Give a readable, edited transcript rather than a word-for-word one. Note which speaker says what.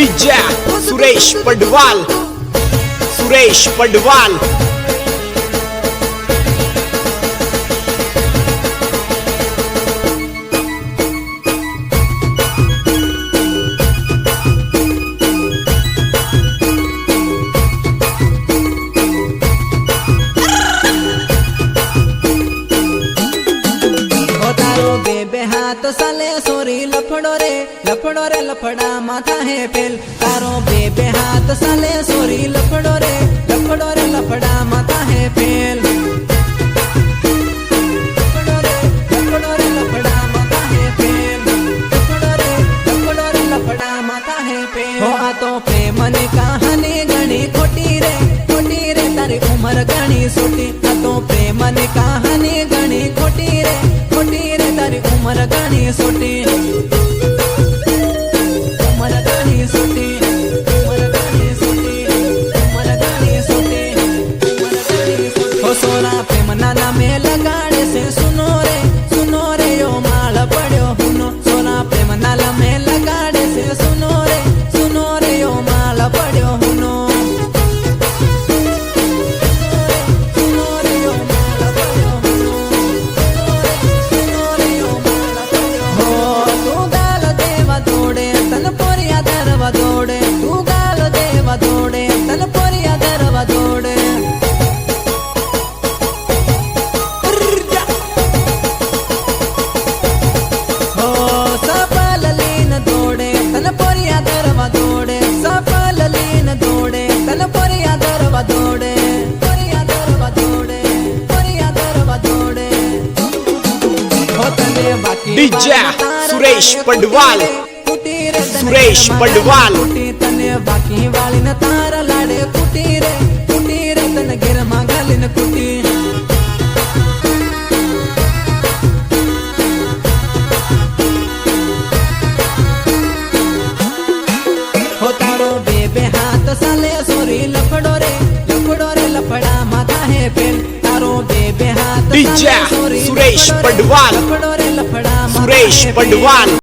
Speaker 1: DJ Suresh Padwal
Speaker 2: तो साले sorry लफड़ो रे लफड़ा माथा है फेल तारो बेबे हाथ साले सोरी लफड़ो रे लफड़ा माथा है फेल लफड़ा माथा है फेल लफड़ा माथा है फेल हो आ तो प्रेम ने कहानी गणी खोटी रे तारी उम्र गणी सोटी आ तो प्रेम ने कहानी गणी खोटी रे तारी उम्र गणी सोटी हो सोना प्रेम नाना में लगाड़े से सुनो रे यो माल पड़ो हुनो सोना प्रेम नाला में लगाड़े से सुनो रे यो माल पड़ो हुनो दौड़े तन पोरिया दरवा दौड़े हो सफल लीन दौड़े तन पोरिया दरवा दौड़े सफल लीन दौड़े तन पोरिया दरवा दौड़े हो तने बाकी
Speaker 1: डीजे सुरेश पडवाल
Speaker 2: तने बाकी वाली न तारा लाडे कुटी रे तन गिर मांगलिन कुटी हो तारो बेबे हाथ साले सोरी लफड़ो रे लफड़ा माथा है फेल तारो बेबे हाथ
Speaker 1: डीजे सुरेश पडवाल
Speaker 2: लफड़ा माथा है फेल।